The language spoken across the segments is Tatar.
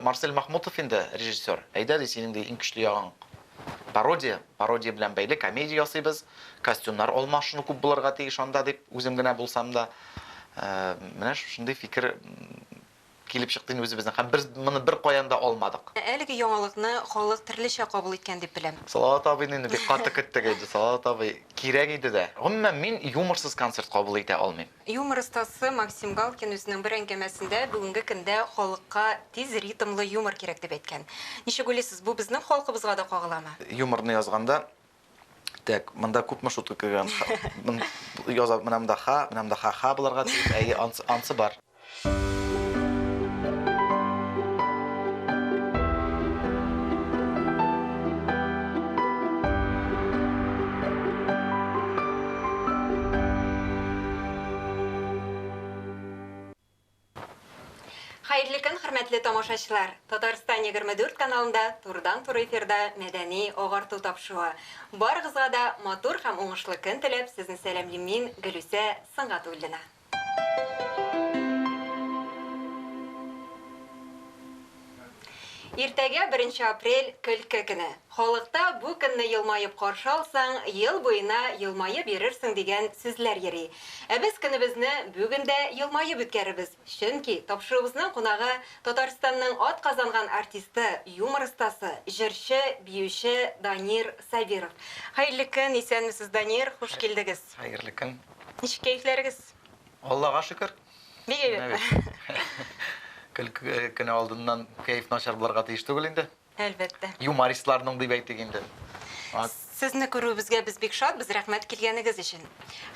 Марсель Махмутов инде режиссер. Әйдә ди синең дә иң көчле ягың пародия белән бәйле комедия ясыйбыз. Костюмнар алмашыну күп булырга тиеш анда дип үзем генә булсам да, менә шундый фикер килеп чыкты үзебезнең. Һәм без моны бер каян да алмадык. Әлеге яңалыкны халык төрлечә кабул иткән дип беләм. Салават абыйны инде бик каты көттек иде. Салават абый кирәк иде дә. Гомумән мин юморсыз концерт кабул итә алмыйм. Юмор остасы Максим Галкин үзенең бер әңгәмәсендә бүгенге көндә халыкка тиз ритмлы юмор кирәк дип әйткән. Ничек уйлыйсыз, бу безнең халкыбызга да кагыламы? Юморны язганда так, монда күпме шутка кергән. Язып менәм да ха булырга тиеш. Әйе, ансы бар. Хәерле көн, хөрмәтле тамашачылар. Татарстан 24 каналында турыдан-тур эфирда мәдәни агарту тапшыруы. Барыгызга да матур һәм уңышлы көн теләп, сезне сәламлыйм мин, Гөлүсә Сыңгатуллина. Иртәгә 1 апрель көлке көне. Халыкта бу көнне елмаеп каршы алсаң, ел буена елмаеп йөрерсең дигән сүзләр йөри. Ә без көнебезне бүген дә елмаеп үткәребез. Чөнки тапшыруыбызның кунагы Татарстанның ат казанган артисты, юмор остасы, җырчы, биюче Данир Сабиров. Хәерле көн, исәнмесез, Данир? Хуш килдегез. Хәерле көн. Ничек кәефләрегез? Аллага шөкер. Бигә. Көне алдыннан кәеф начар булырга тиеш түгел инде. Әлбәттә. Юмористларның дип әйтик инде. Сезне күрүебезгә без бик шат, без рәхмәт килгәнегез өчен.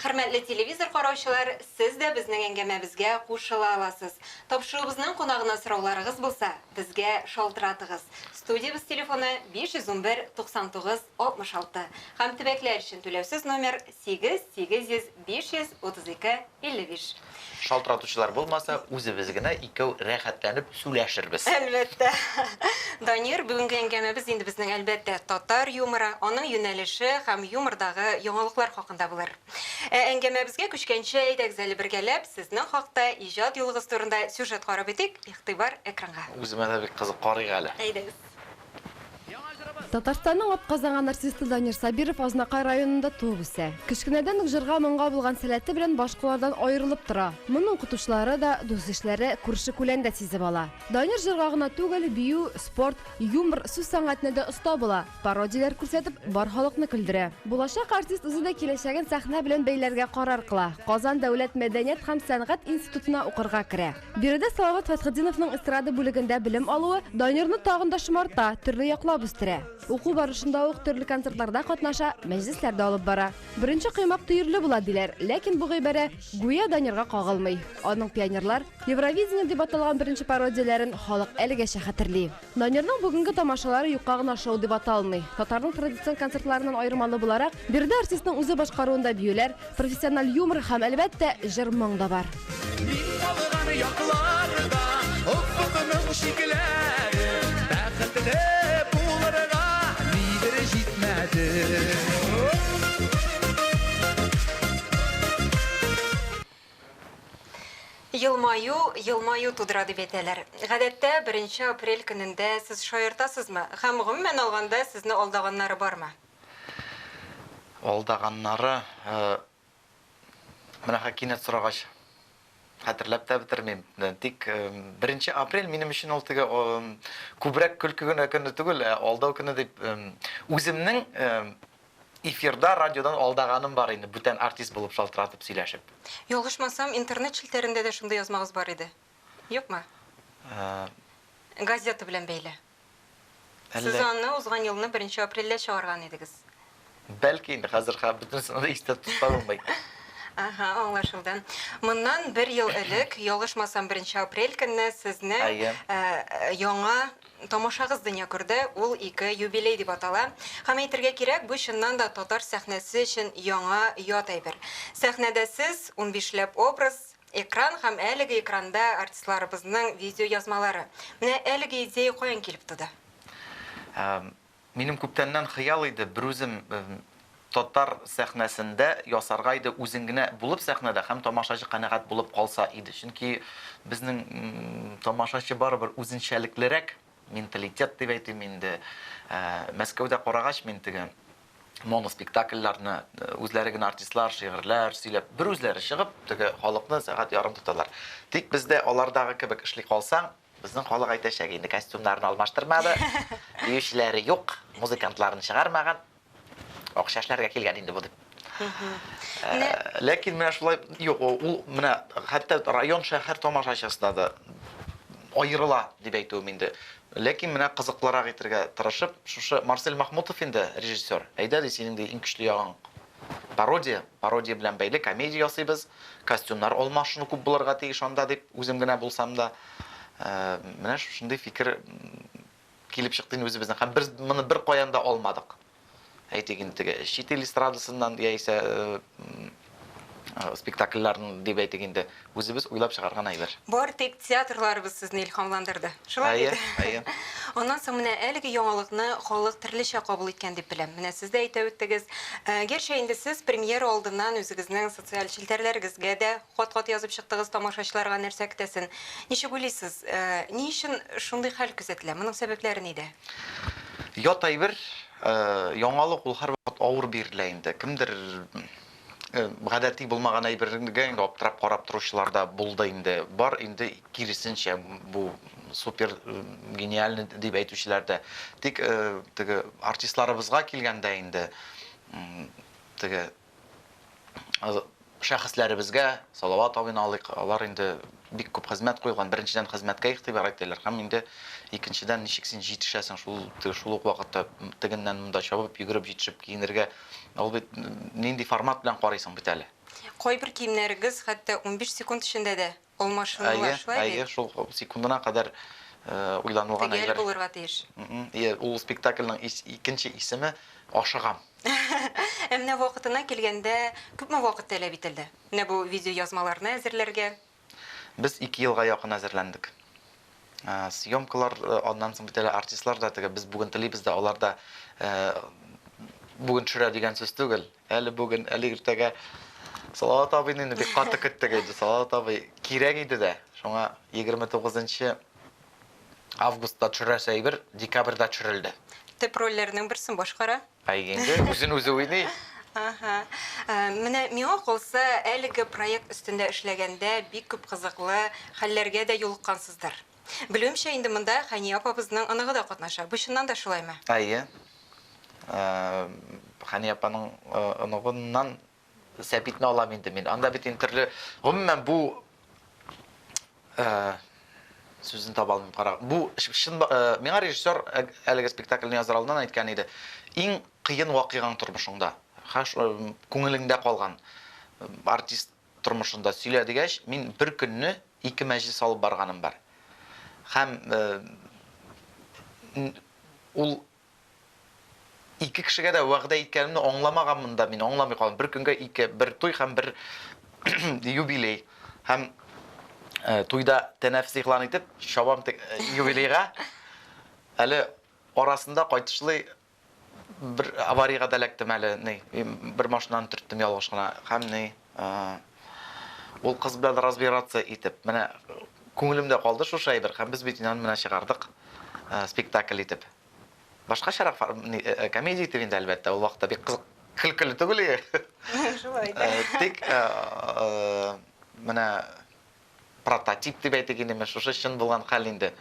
Хөрмәтле телевизор караучылар, сез дә безнең әңгәмәбезгә кушыла аласыз. Тапшыруыбызның кунагына сорауларыгыз булса, безгә шалтыратыгыз. Студиябыз телефоны 511 99 66. Һәм төбәкләр өчен түләүсез номер 8800 532 55. Шалтыратучылар булмаса, үзебез генә икәү рәхәтләнеп сөйләшербез. Әлбәттә. Данир, бүгенге әңгәмәбез инде безнең әлбәттә татар юморы, аның юнәлеше һәм юмордагы яңалыклар хакында булыр. Әңгәмәбезгә күчкәнче әйдәгез әле бергәләп, сезнең хакта иҗат юлыгыз турында сюжет карап итик. Игътибар экранга. Үземә дә бик кызык карыйк әле. Әйдәгез. Татарстанның атказанган артисты Данир Сабиров Азнакай районында туып үсә. Кечкенәдән үк җырга моңга булган сәләте белән башкалардан аерылып тора. Моның укытучылары да, дус-ишләре күрше-күләндә сизеп ала. Данир җырга гына түгел, бию, спорт, юмор, сүз сәнгатенә дә оста була. Пародияләр күрсәтеп, бар халыкны көлдерә. Булачак артист үзе дә киләчәген сәхнә белән бәйләргә карар кыла. Казан дәүләт мәдәният һәм сәнгать институтына укырга керә. Биредә Салават Фәтхетдиновның эстрада бүлегендә белем алуы Данирны тагын да шомарта, төрле яклап үстерә. Уку барышында ук төрле концертларда катнаша, мәҗлесләрдә алып бара. Беренче кыймак төерле була диләр, ләкин бу гыйбарә гүя Данирга кагылмый. Аның пионерлар Евровидение дип аталган беренче пародияләрен халык әлегәчә хәтерли. Данирның бүгенге тамашалары юкка гына шоу дип аталмый. Татарның традицион концертларынан аермалы буларак, биредә артистның үзе башкаруында биюләр, профессиональ юмор һәм әлбәттә җыр-моң да бар. Елмаю тудыра дип әйтәләр. Гадәттә 1 апрель көнендә сез шаяртасызмы? Һәм гомумән алганда сезне алдаганнары бармы? Алдаганнары, менә кинәт сорагач хәтерләп тә бетермим. Тик 1 апрель минем өчен ул теге күбрәк көлке көне түгел, алдау көне дип үземнең эфирда, радиодан алдаганым бар инде, бүтән артист булып шалтыратып сөйләшеп. Ялгышмасам, интернет шилтәрендә дә шундый язмагыз бар иде. Юкмы? Газета белән бәйле. Сез аны узган елны 1 апрельдә чыгарган идегез. Бәлки инде хәзер бөтенсен дә истә тота алмый. Ага, аңлашылды. Моннан 1 ел элек, ялгышмасам 1 апрель көнне сезне яңа тамашагыз дөнья күрде, ул 2 юбилей дип атала. Һәм әйтергә кирәк, бу чыннан да татар сәхнәсе өчен яңа ят әйбер. Сәхнәдә сез 15ләп образ, экран һәм әлеге экранда артистларыбызның видео язмалары. Менә әлеге идея каян килеп туды? Минем күптәннән хыял иде, бер үзем Татар сәхнәсендә ясарга иде үзең генә булып сәхнәдә һәм тамашачы канәгать булып калса иде. Чөнки безнең тамашачы барыбер үзенчәлеклерәк менталитет дип әйтим инде. Мәскәүдә карагач мин теге моноспектакльләрне үзләре генә артистлар, шигырьләр сөйләп, бер үзләре чыгып, теге халыкны сәгать ярым тоталар. Тик бездә алардагы кебек эшли калсаң, безнең халык әйтәчәк инде костюмнарны алмаштырмады, биючеләре юк, музыкантларны чыгармаган. Акча эшләргә килгән инде бу дип. Ләкин менә шулай юк, ул менә хәтта район шәһәр тамашачысында да аерыла дип әйтүем инде. Ләкин менә кызыклырак итәргә тырышып, шушы Марсель Махмутов инде режиссер. Әйдә ди синең дә иң көчле ягың пародия белән бәйле комедия ясыйбыз. Костюмнар алмашыну күп булырга тиеш анда дип үзем генә булсам да, менә шундый фикер килеп чыкты үзебезнең. Һәм без моны бер каян да алмадык. Әйтик инде чит ил эстрадасыннан яисә спектакльләрен дип әйтик инде үзебез уйлап чыгарган әйбер. Бар тик театрларыбыз сезне илһамландырды. Шулай иде. Оннан соң менә әлеге яңалыкны халык төрлечә кабул иткән дип беләм. Менә сез дә әйтә үттегез. Гәрчә инде сез премьера алдыннан үзегезнең социаль челтәрләрегезгә дә хат-хат язып чыктыгыз тамашачыларга нәрсә көтәсен. Ничек уйлыйсыз? Ни өчен шундый хәл күзәтелә? Моның сәбәпләре нидә? Ят әйбер, яңалык ул һәрвакыт авыр бирелә инде. Кемдер гадәти булмаган әйбергә инде аптырап карап торучылар да булды инде. Бар инде киресенчә бу супер гениальный дип әйтүчеләр дә. Тик теге артистларыбызга килгәндә инде теге шәхесләребезгә Салават абыйны алыйк, алар инде бик күп хезмәт куйган. Беренчедән хезмәткә игътибар итәләр. Һәм инде икенчедән ничек син җитешәсең шул ук вакытта тегеннән монда чабып, йөгереп җитешеп киенергә. Ул бит нинди формат белән карыйсың бит әле. Кайбер киемнәрегез хәтта 15 секунд эчендә дә алмашынулар, шулай бит? Шул секундына кадәр уйланылган әйбер. Тегәл әйбер. булырга тиеш. Ул спектакльнең икенче исеме Ашыгам. Менә вакытына килгәндә күпме вакыт таләп ителде? Менә бу видео язмаларны әзерләргә? Без 2 елга якын әзерләндек. Съемкалар аннан соң бит әле артистлар да теге без бүген телибез дә алар да бүген төшерә дигән сүз түгел. Әле бүген, әле иртәгә Салават абыйны бик каты көттек иде. Салават абый кирәк иде дә. Шуңа 29 августта төшерәсе әйбер, декабрьдә төшерелде. Төп рольләрнең берсен башкара. Инде үзен үзе уйный. Менә миңа калса, әлеге проект өстендә эшләгәндә бик күп кызыклы хәлләргә дә юлыккансыздыр. Белүемчә, инде монда Хания апабызның оныгы да катнаша. Бу чыннан да шулаймы? Хания апаның оныгыннан сәбитне алам инде мин. Анда бит интерле, гомумән бу сүзен таба алмыйм, кара. Бу шын миңа режиссер әлеге спектакльне язар алдыннан әйткән иде. Иң кыен вакыйгаң тормышыңда, күңелеңдә калган артист тормышында сөйлә дигәч, мин бер көнне 2 мәҗлес алып барганым бар. Һәм ул 2 кешегә дә вәгъдә иткәнемне аңламаганмын да, мин аңламый калдым. Бер көнгә 2, бер туй һәм бер юбилей. Һәм туйда тәнәфес игълан итеп, шабам юбилейга. Әле арасында кайтышлый bir avariyaga da elәктем әле, bir машинаны төрттем ялгыш кына. Һәм ул кыз белән разбираться итеп, менә күңелемдә калды шушы әйбер. Һәм без бит инде менә чыгардык спектакль итеп. Башкачарак комедия итеп инде әлбәттә, ул вакытта бик кызык, көлкеле түгел. Шулай да. Тик менә прототип дип әйтик инде, шушы чын булган хәл инде.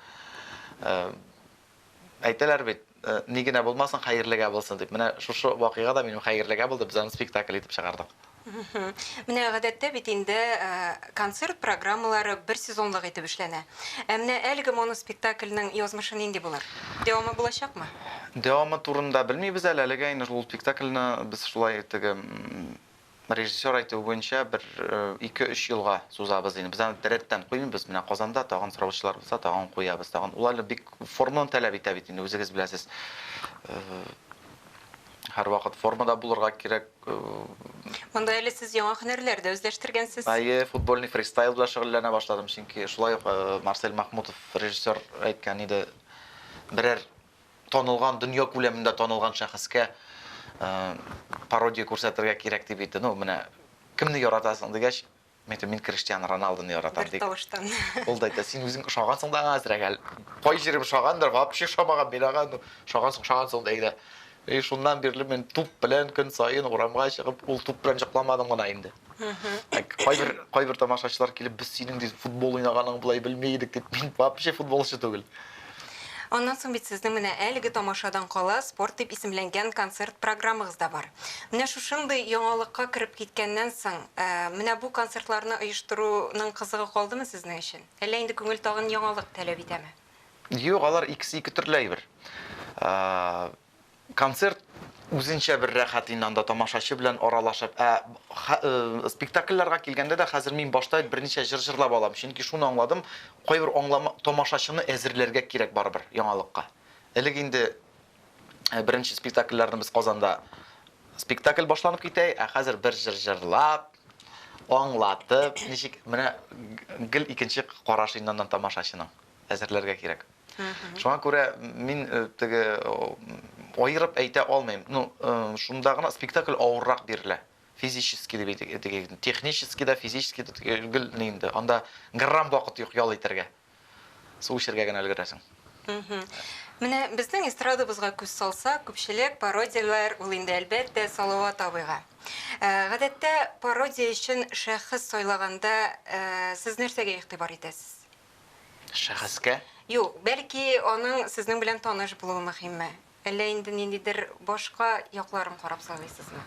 Әйтәләр бит, ни генә булмасын, хәерлегә булсын дип. Менә шушы вакыйга да минем хәерлегә булды, без аны спектакль итеп чыгардык. Менә гадәттә бит инде концерт программалары бер сезонлык итеп эшләнә. Менә әлеге моноспектакльнең язмышы нинди булыр? Дәвамы булачакмы? Дәвамы турында белмибез әле. Әлегә инде ул спектакльне без шулай теге режиссер әйтү буенча 1-2-3 елга сузабыз инде. Без аны рәттән куймыйбыз. Менә Казанда тагын сораучылар булса, тагын куябыз. Тагын ул әле бик форманы таләп итә бит инде, үзегез беләсез. Һәр вакыт формада булырга кирәк. Монда әле сез яңа һөнәрләрдә үзләштергәнсез. Футбольный фристайл белән шөгыльләнә башладым, чөнки шулай Марсель Махмутов режиссер әйткән иде, берәр танылган, дөнья күләмендә танылган шәхескә пародия күрсәтергә кирәк дип әйтте. Ну, менә кемне яратасың дигәч, мин Криштиану Роналдуны яратам Бер ди. тавыштан. Ул да әйтә, син үзең шагансың да әзрәк. Кай җирем шагандыр, вообще шамаган беләгән, шагансың да. Шуннан бирле мен туп белән көн сайын урамга чыгып, ул туп белән җыкламадым гына инде. Кайбер тамашачылар килеп, без синең ди футбол уйнаганың булай белмәйдек дип, мин вообще футболчы түгел. Оннан соң бит сезнең менә әлеге тамашадан кала спорт дип исемләнгән концерт программагыз да бар. Менә шушындый яңалыкка кереп киткәннән соң, менә бу концертларны оештыруның кызыгы калдымы сезнең өчен? Әллә инде күңел тагын яңалык таләп итәме? Юк, алар икесе ике төрле әйбер. Концерт үзенчә бер рәхәт инде анда тамашачы белән аралашып, спектакльләргә килгәндә дә хәзер мин башта берничә җыр җырлап алам. Чөнки шуны аңладым, кайбер тамашачыны әзерләргә кирәк барыбер яңалыкка. Элек инде беренче спектакльләрне без Казанда спектакль башланып китә, хәзер бер җыр җырлап, аңлатып, ничек менә гел икенче караш инде аннан тамашачының әзерләргә кирәк. Шуңа күрә мин теге айырып әйтә алмыйм. Ну, шунда гына спектакль авыррак бирелә. Физически дип әйтик, технически да, физически да гел инде. Анда грамм вакыт юк ял итәргә. Су эчәргә генә өлгерәсең. Менә безнең эстрадабызга күз салса, күпчелек пародиялар ул инде әлбәттә Салават абыйга. Гадәттә пародия өчен шәхес сайлаганда сез нәрсәгә игътибар итәсез? Шәхескә? Юк, бәлки аның сезнең белән таныш булуы мөһимме? Әллә инде ниндидер башка якларын карап сайлыйсызмы?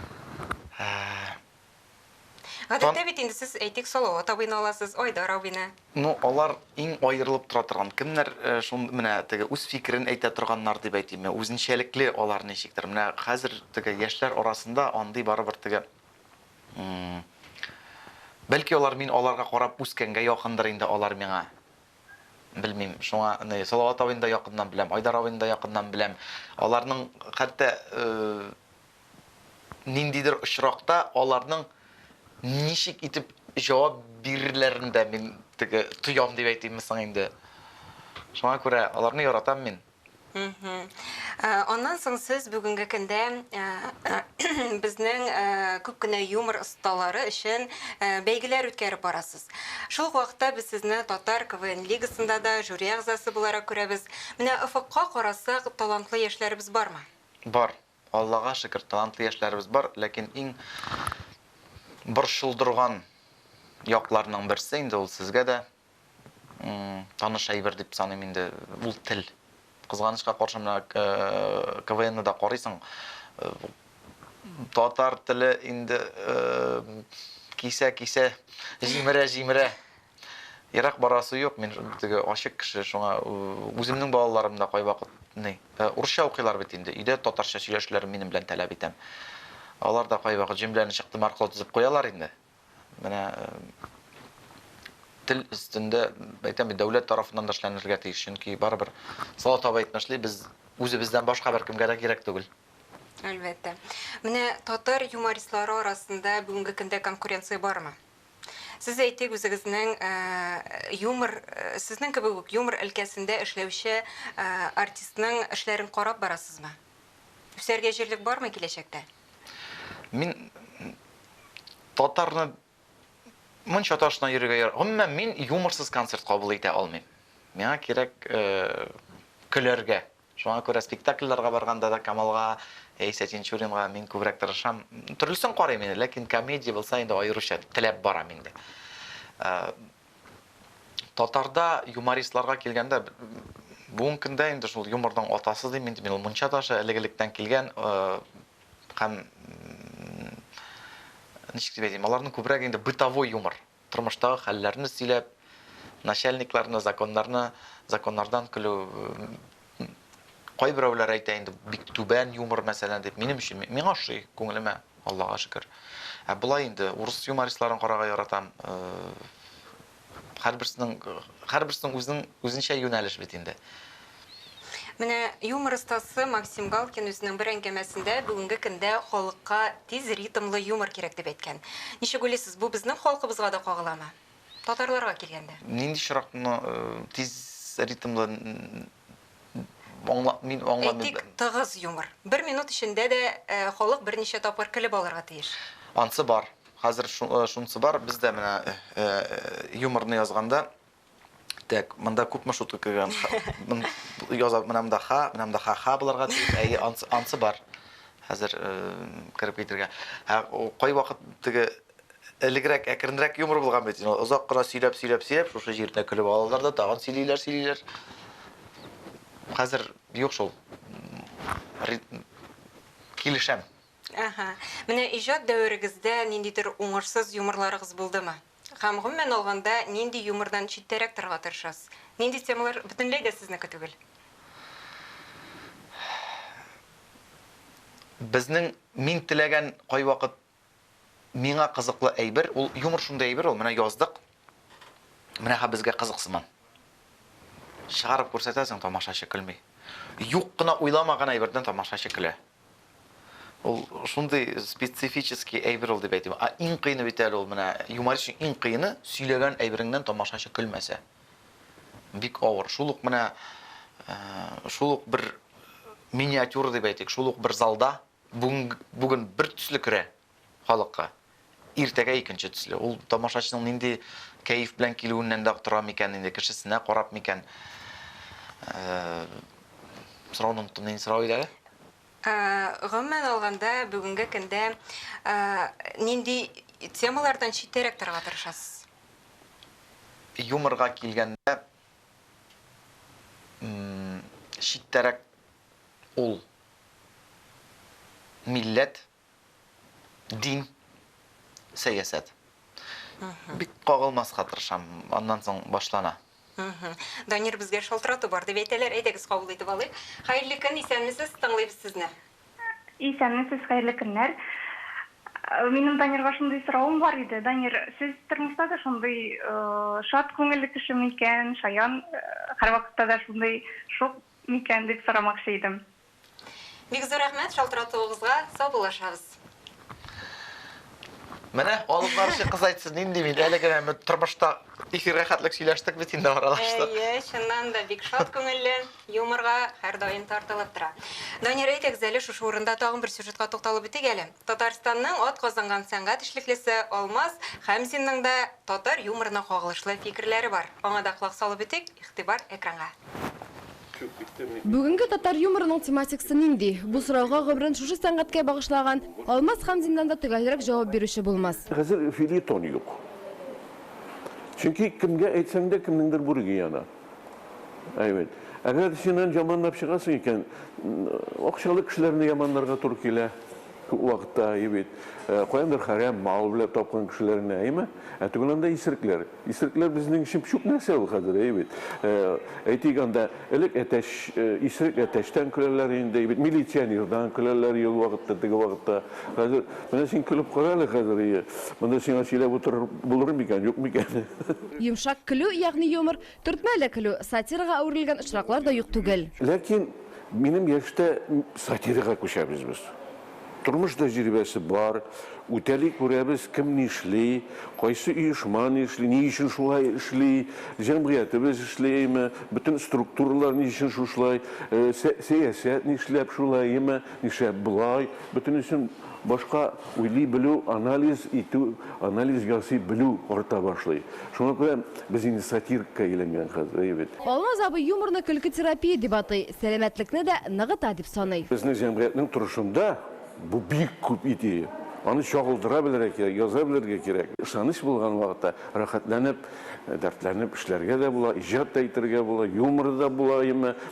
Гадәттә бит инде сез әйтик Салават абыйны аласыз, Айдар абыйны. Ну, алар иң аерылып тора торган. Кемнәр шун менә теге үз фикерен әйтә торганнар дип әйтим. Үзенчәлекле алар ничектер. Менә хәзер теге яшьләр арасында андый барыбер теге бәлки алар мин аларга карап үскәнгә якындыр инде алар миңа. Белмим, шуңа Салават абыйны да якыннан беләм, Айдар абыйны да якыннан беләм. Аларның хәтта ниндидер очракта аларның ничек итеп җавап бирерләрен дә мин теге тоям дип әйтим соң инде. Шуңа күрә аларны яратам мин. Аннан соң сез бүгенге көндә безнең күп кенә юмор осталары өчен бәйгеләр үткәреп барасыз. Шул вакытта без сезне Татар КВН лигасында да жюри әгъзасы буларак күрәбез. Менә ОФКка карасак, талантлы яшьләребез бармы? Бар. Аллага шөкер, талантлы яшьләребез бар, ләкин иң борчылдырган якларның берсе инде ул сезгә дә таныш әйбер дип саныйм инде, ул тел. Кызганычка каршы менә КВНны да карыйсың. Татар теле инде кисә җимерә. Ярак барасы юк, мин теге ачык кеше, шуңа үземнең балаларым да кай вакыт урысча укыйлар бит инде. Өйдә татарча сөйләшүләр минем белән таләп итәм. Алар да кай вакыт җөмләне чыктым аркылы тизеп куялар инде. Менә тел өстендә әйтәм, дәүләт тарафыннан да эшләнергә тиеш, чөнки барыбер Салават абый әйтмешли, без үзебездән башка беркемгә дә кирәк түгел. Әлбәттә. Менә татар юмористлары арасында бүгенге көндә конкуренция бармы? Сез әйтик, үзегезнең сезнең кебек үк юмор өлкәсендә эшләүче артистның эшләрен карап барасызмы? Үсәргә җирлек бармы киләчәктә? Мин татарны Мунча ташына йөрергә гомумән мин юморсыз концерт кабул итә алмыйм. Миңа кирәк көләргә. Шуңа күрә спектакльләргә барганда да Камалга, Әйсә Тинчуринга мин күбрәк тырышам. Төрлесен карыйм инде, ләкин комедия булса инде аеруча теләп барам инде. Татарда юмористларга килгәндә бүгенге көндә инде шул юморның атасы дим инде, мин Мунча ташы элегелектән килгән һәм ничек дип әйтим, аларның күбрәк инде бытовой юмор. Тормыштагы хәлләрне сөйләп, начальникларны, законнардан көлү. Кайберәүләр әйтә инде, бик түбән юмор мәсәлән дип, минем өчен миңа ошый, күңелемә, Аллага шөкер. Булай инде урыс юмористларын карарга яратам. Һәрберсенең үзенчә юнәлеш бит инде. Менә юмор остасы Максим Галкин үзенең бер әңгәмәсендә бүгенге көндә халыкка тиз ритмлы юмор кирәк дип әйткән. Ничек уйлыйсыз, бу безнең халкыбызга да кагыламы? Татарларга килгәндә. Нинди шаракны тиз ритмлы Мин аңламыйм. Әйтик, тыгыз юмор. 1 минут эчендә дә халык берничә тапкыр көлеп алырга тиеш. Ансы бар. Хәзер шунсы бар. Бездә менә юморны язганда так, монда күпме шутка кергән. Язып менә монда ха булырга тиеш. Ансы бар. Хәзер кирип китергә. Кай вакыт теге элегрәк, әкренрәк юмор булган бит. Озак кына сөйләп, шушы җирдә көлеп алалар да, тагын сөйлиләр. Хәзер юк шул. Килешәм. Менә иҗат дәверегездә ниндидер уңышсыз юморларыгыз булдымы? Һәм гомумән алганда нинди юмордан читтәрәк торырга тырышасыз? Нинди темалар бөтенләй дә сезнеке түгел? Безнең мин теләгән кай вакыт миңа кызыклы әйбер, ул юмор шундай әйбер, ул менә яздык. Менә безгә кызыксыман. Чыгарып күрсәтәсең, тамашачы көлми. Юк кына уйламаган әйбердән тамашачы көлә. Ул шундый специфический әйбер ул дип әйтим. Иң кыйны бит әле ул менә юморист иң кыйны сөйләгән әйбереңнән тамашачы көлмәсә. Бик авыр. Шул ук менә бер миниатюра дип әйтик, шул ук бер залда бүген бер төсле керә халыкка. Иртәгә икенче төсле. Ул тамашачының нинди кайф белән килүеннән дә тора микән, инде кешесенә карап микән. Сорауны оныттым, нинди сорау иде? Гомумән алганда бүгенге көндә нинди темалардан читтәрәк торырга тырышасыз? Юморга килгәндә читтәрәк ул милләт, дин, сәясәт. Бик кагылмаска тырышам, аннан соң башлана. Данир безгә шалтырату бар дип әйтәләр, әйдәгез кабул итеп алыйк. Хәерле көн, исәнмесез, тыңлыйбыз сезне. Исәнмесез, хәерле көннәр. Минем Данирга шундый соравым бар иде. Данир, сез тормышта да шундый шат күңелле кеше микән, шаян һәр вакытта да шундый шок микән дип сорамакчы идем. Бик зур рәхмәт шалтыратуыгызга, саубуллашабыз. Менә алып барышы кыз айтсын, нинди мин әле генә тормышта эфиргә хәтлек сөйләштек бит инде аралаштык. Чыннан да бик шат күңелле, юморга һәр даим тартылып тора. Данир, әйтегез әле шушы урында тагын бер сюжетка тукталып үтик әле. Татарстанның ат казанган сәнгать эшлеклесе Алмаз Хәмзинның да татар юморына кагылышлы фикерләре бар. Аңа да колак салып үтик, игътибар экранга. Бүгенге татар юморының тематикасы нинди? Бу сорауга гомерен шушы сәнгатькә багышлаган Алмаз Хәмзиннән да төгәлрәк җавап бирүче булмас. Хәзер филитон юк. Чөнки кемгә әйтсәң дә кемнеңдер бүрге яна. Әйбәт. Әгәр синнән яманлап чыгасың икән, акчалы кешеләрне яманларга туры килә. Күп вакытта әйбәт. Каяндыр хәрәм мал белән тапкан кешеләрне, әйме? Түгелендә исеркләр. Исеркләр безнең өчен шук нәрсә ул хәзер, әйбәт. Әйтик анда элек әтәш, исерк әтәштән көләләр инде, әйбәт. Милиционердан көләләр ел вакытта, теге вакытта. Хәзер менә син көлеп кара әле хәзер. Монда сиңа сөйләп утырыр булыр микән, юк микән? Йомшак көлү, ягъни юмор, төртмәле көлү, сатирага әверелгән очраклар да юк түгел. Ләкин минем яшьтә сатирага күчәбез без. Тормыш тәҗрибәсе бар, үтәлик күрәбез, кем нишли, кайсы оешма нишли, ни өчен шулай эшли, җәмгыятебез эшлейме, бөтен структуралар ни өчен шулай, сәясәт нишләп шулаймы, нишләп булай, бөтен өчен башка уйлый белү, анализ итү, анализ ясый белү арта башлый. Шуңа күрә без инде сатирикка әйләнгән хәзер, әйбәт. Алмаз абый юморны көлке терапия дип атый, сәламәтлекне дә ныгыта дип саный. Безнең җәмгыятьнең турышында бу бик күп идея. Аны чагылдыра белергә кирәк, яза белергә кирәк. Ышаныч булган вакытта рәхәтләнеп, дәртләнеп эшләргә дә була, иҗат та итәргә була, юмор да була,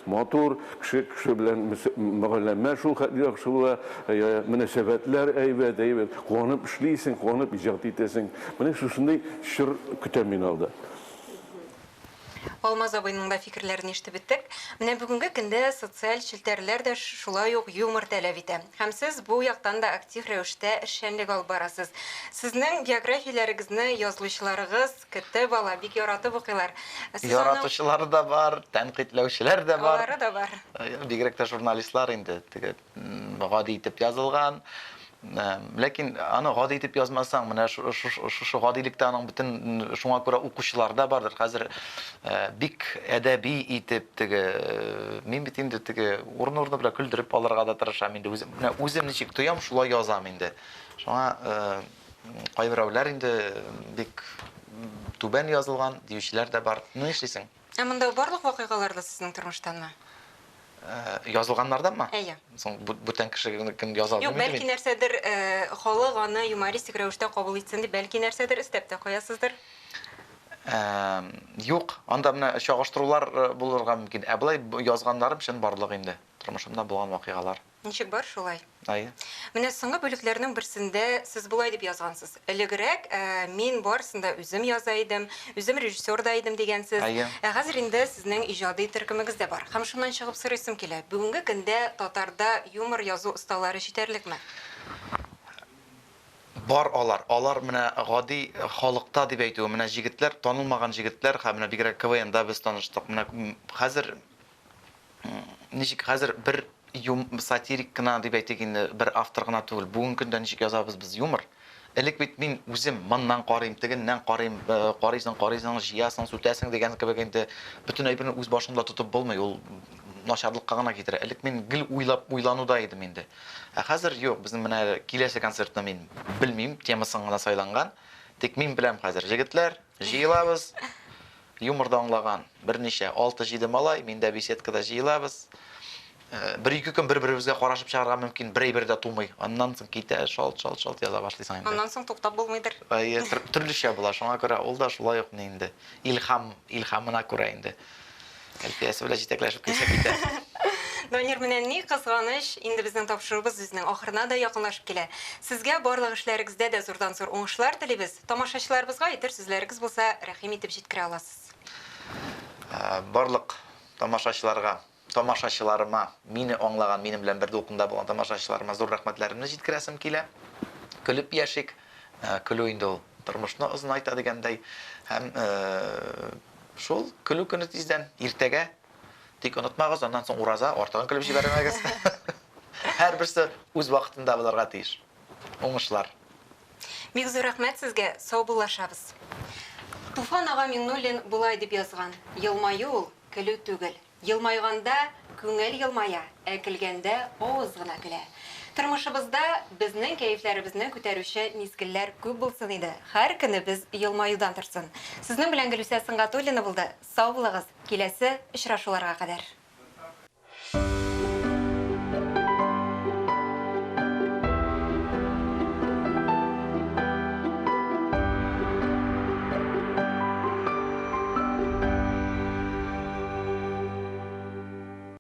мотор, кеше белән мөгамәлә шул хәтле яхшы була, мөнәсәбәтләр әйбәт, куанып эшлисең, куанып иҗат итәсең. Менә шушындай шыр көтәм мин алда. Алмаз абыйның да фикерләрен ишетеп беттек. Менә бүгенге көндә социаль челтәрләр дә шулай ук юмор таләп итә. Һәм сез бу яктан да актив рәвештә эшчәнлек алып барасыз. Сезнең биографияләрегезне язылучыларыгыз көтеп ала, бик яратып укыйлар. Яратучылар да бар, тәнкыйтьләүчеләр дә бар. Алары да бар. Бигрәк тә журналистлар инде, гади итеп язылган. Ләкин аны гади итеп язмасаң, менә шушы гадилектә аның бөтен шуңа күрә укучыларда бардыр. Хәзер бик әдәби итеп мин бит инде урын-урыны белән көлдереп алырга да тырышам инде. Үзем ничек тоям, шулай язам инде. Шуңа кайберәүләр инде бик түбән язылган диючеләр дә бар. Ни эшлисең? Монда барлык вакыйгаларда сезнең тормыштанмы? Язылганнарданмы? Әйе. Соң бүтән кеше кем яза Юк, белмим. бәлки нәрсәдер халык аны юмористик рәвештә кабул итсен дип, бәлки нәрсәдер истәп тә куясыздыр. Юк, анда менә чагыштырулар булырга мөмкин. Ә булай язганнарым өчен барлык инде. Тормышымда булган вакыйгалар. Ничек бар шулай? Әйе. Менә соңгы бүлекләрнең берсендә сез булай дип язгансыз. Элегрәк мин барсында үзем яза идем, үзем режиссер да идем дигәнсез. Әйе. Хәзер инде сезнең иҗади төркемегез дә бар. Һәм шуннан чыгып сорыйсым килә. Бүгенге көндә татарда юмор язу осталары җитәрлекме? Бар алар. Алар менә гади халыкта дип әйтү. Менә җегетләр, танылмаган җегетләр, һәм менә бигрәк КВНда без таныштык. Менә хәзер ничек хәзер бер сатирик кына дип әйтик инде, бер автор гына түгел. Бүгенге көндә ничек язабыз без юмор? Элек бит мин үзем моннан карыйм, тегеннән карыйм, карыйсың, җыясың, сүтәсең дигән кебек инде бөтен әйберне үз башында тотып булмый. Ул начарлыкка гына китерә. Элек мин гел уйлануда идем инде. Ә хәзер юк, безнең менә киләсе концертны мин белмим, темасын гына сайланган. Тик мин беләм хәзер җегетләр җыелабыз. Юморда аңлаган берничә 6-7 малай, миндә беседкада җыелабыз. Бер-ике көн бер-беребезгә карашып чыгарга мөмкин, бер әйбер дә тумый. Аннан соң китә, шалт яза башлыйсың инде. Аннан соң туктап булмыйдыр. Әйе, төрлечә була. Шуңа күрә ул да шулай ук инде. Илһамына күрә инде. Әлфиясе белән җитәкләшеп килсә китә. Данир, менә ни кызганыч, инде безнең тапшырыбыз үзенең ахырына да якынлашып килә. Сезгә барлык эшләрегездә дә зурдан-зур уңышлар телибез. Тамашачыларыбызга әйтер сүзләрегез булса, рәхим итеп җиткерә аласыз. Барлык тамашачыларыма, мине аңлаган, минем белән бер дулкында булган тамашачыларыма зур рәхмәтләремне җиткерәсем килә. Көлеп яшик, көлү инде ул тормышны озын айта дигәндәй. Һәм шул көлү көне тиздән иртәгә. Тик онытмагыз, аннан соң ураза, артыгын көлеп җибәрмәгез. Һәрберсе үз вакытында булырга тиеш. Уңышлар. Бик зур рәхмәт сезгә, сау булашабыз. Туфан ага Миңнуллин булай дип язган: "Елмаю ул көлү түгел. Елмайганда күңел елмая, ә көлгәндә авыз гына көлә." Тормышыбызда безнең кәефләребезне күтәрүче мизгелләр күп булсын иде. Һәр көне без елмаюдан торсын. Сезнең белән Гөлүсә Сыңгатуллина булды. Сау булыгыз. Киләсе очрашуларга кадәр.